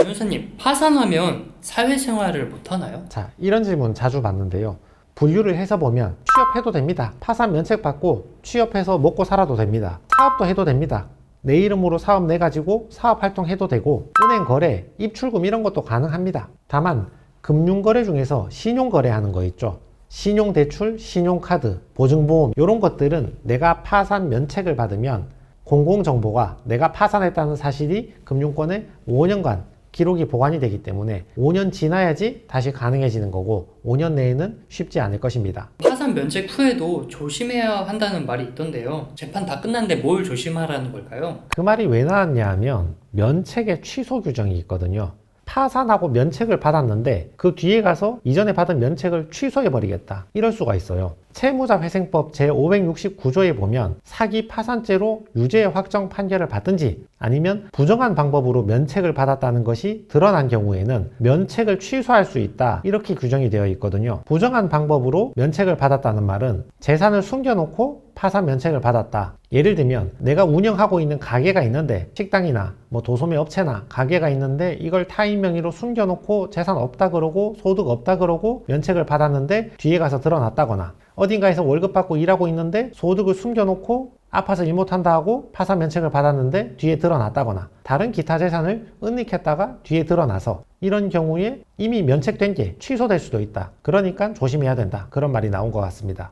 변호사님, 파산하면 사회생활을 못하나요? 자, 이런 질문 자주 받는데요. 분류를 해서 보면 취업해도 됩니다. 파산 면책받고 취업해서 먹고 살아도 됩니다. 사업도 해도 됩니다. 내 이름으로 사업 내가지고 사업 활동해도 되고 은행 거래, 입출금 이런 것도 가능합니다. 다만 금융거래 중에서 신용거래하는 거 있죠. 신용대출, 신용카드, 보증보험 이런 것들은 내가 파산 면책을 받으면 공공정보가 내가 파산했다는 사실이 금융권에 5년간 기록이 보관이 되기 때문에 5년 지나야지 다시 가능해지는 거고 5년 내에는 쉽지 않을 것입니다. 파산 면책 후에도 조심해야 한다는 말이 있던데요. 재판 다 끝났는데 뭘 조심하라는 걸까요? 그 말이 왜 나왔냐 하면 면책의 취소 규정이 있거든요. 파산하고 면책을 받았는데 그 뒤에 가서 이전에 받은 면책을 취소해버리겠다. 이럴 수가 있어요. 채무자회생법 제569조에 보면 사기 파산죄로 유죄 확정 판결을 받든지 아니면 부정한 방법으로 면책을 받았다는 것이 드러난 경우에는 면책을 취소할 수 있다. 이렇게 규정이 되어 있거든요. 부정한 방법으로 면책을 받았다는 말은 재산을 숨겨놓고 파산 면책을 받았다. 예를 들면 내가 운영하고 있는 가게가 있는데 식당이나 뭐 도소매 업체나 가게가 있는데 이걸 타인 명의로 숨겨놓고 재산 없다 그러고 소득 없다 그러고 면책을 받았는데 뒤에 가서 드러났다거나 어딘가에서 월급 받고 일하고 있는데 소득을 숨겨놓고 아파서 일 못한다 하고 파산 면책을 받았는데 뒤에 드러났다거나 다른 기타 재산을 은닉했다가 뒤에 드러나서 이런 경우에 이미 면책된 게 취소될 수도 있다. 그러니까 조심해야 된다. 그런 말이 나온 것 같습니다.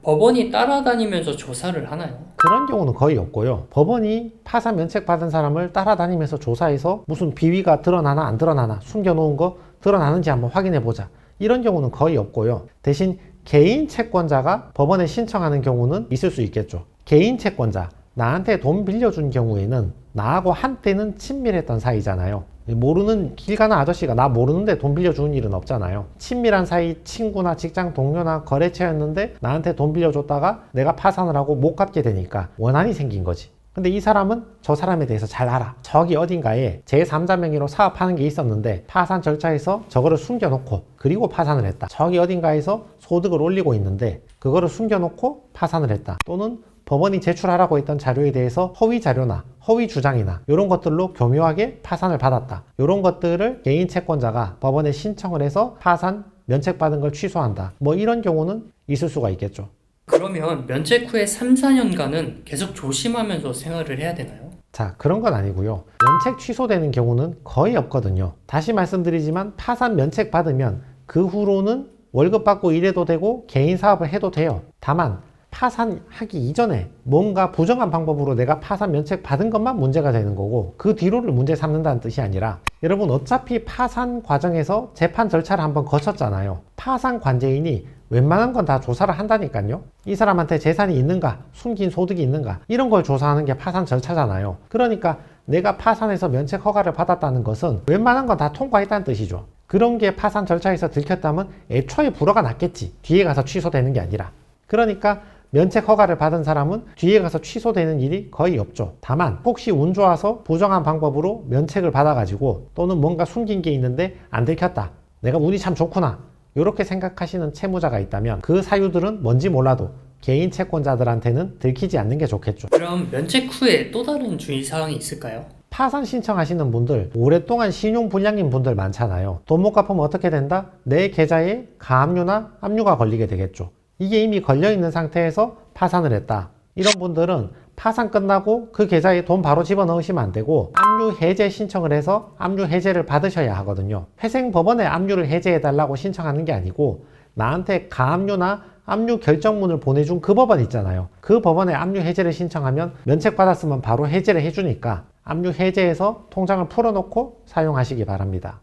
법원이 따라다니면서 조사를 하나요? 그런 경우는 거의 없고요. 법원이 파산 면책 받은 사람을 따라다니면서 조사해서 무슨 비위가 드러나나 안 드러나나 숨겨놓은 거 드러나는지 한번 확인해 보자. 이런 경우는 거의 없고요. 대신 개인 채권자가 법원에 신청하는 경우는 있을 수 있겠죠. 개인 채권자, 나한테 돈 빌려준 경우에는 나하고 한때는 친밀했던 사이잖아요. 모르는 길 가는 아저씨가 나 모르는데 돈 빌려주는 일은 없잖아요. 친밀한 사이 친구나 직장 동료나 거래처였는데 나한테 돈 빌려줬다가 내가 파산을 하고 못 갚게 되니까 원한이 생긴 거지. 근데 이 사람은 저 사람에 대해서 잘 알아. 저기 어딘가에 제3자 명의로 사업하는 게 있었는데 파산 절차에서 저거를 숨겨놓고 그리고 파산을 했다. 저기 어딘가에서 소득을 올리고 있는데 그거를 숨겨놓고 파산을 했다. 또는 법원이 제출하라고 했던 자료에 대해서 허위 자료나 허위 주장이나 이런 것들로 교묘하게 파산을 받았다. 이런 것들을 개인 채권자가 법원에 신청을 해서 파산 면책받은 걸 취소한다. 뭐 이런 경우는 있을 수가 있겠죠. 그러면 면책 후에 3, 4년간은 계속 조심하면서 생활을 해야 되나요? 자, 그런 건 아니고요. 면책 취소되는 경우는 거의 없거든요. 다시 말씀드리지만 파산 면책 받으면 그 후로는 월급 받고 일해도 되고 개인 사업을 해도 돼요. 다만 파산하기 이전에 뭔가 부정한 방법으로 내가 파산 면책 받은 것만 문제가 되는 거고 그 뒤로를 문제 삼는다는 뜻이 아니라 여러분 어차피 파산 과정에서 재판 절차를 한번 거쳤잖아요. 파산 관제인이 웬만한 건 다 조사를 한다니까요. 이 사람한테 재산이 있는가, 숨긴 소득이 있는가 이런 걸 조사하는 게 파산 절차잖아요. 그러니까 내가 파산해서 면책 허가를 받았다는 것은 웬만한 건 다 통과했다는 뜻이죠. 그런 게 파산 절차에서 들켰다면 애초에 불허가 났겠지. 뒤에 가서 취소되는 게 아니라. 그러니까 면책 허가를 받은 사람은 뒤에 가서 취소되는 일이 거의 없죠. 다만 혹시 운 좋아서 부정한 방법으로 면책을 받아가지고 또는 뭔가 숨긴 게 있는데 안 들켰다. 내가 운이 참 좋구나. 이렇게 생각하시는 채무자가 있다면 그 사유들은 뭔지 몰라도 개인 채권자들한테는 들키지 않는 게 좋겠죠. 그럼 면책 후에 또 다른 주의사항이 있을까요? 파산 신청하시는 분들 오랫동안 신용불량인 분들 많잖아요. 돈 못 갚으면 어떻게 된다? 내 계좌에 가압류나 압류가 걸리게 되겠죠. 이게 이미 걸려있는 상태에서 파산을 했다. 이런 분들은 파산 끝나고 그 계좌에 돈 바로 집어넣으시면 안 되고 압류 해제 신청을 해서 압류 해제를 받으셔야 하거든요. 회생법원에 압류를 해제해달라고 신청하는 게 아니고 나한테 가압류나 압류 결정문을 보내준 그 법원 있잖아요. 그 법원에 압류 해제를 신청하면 면책 받았으면 바로 해제를 해주니까 압류 해제해서 통장을 풀어놓고 사용하시기 바랍니다.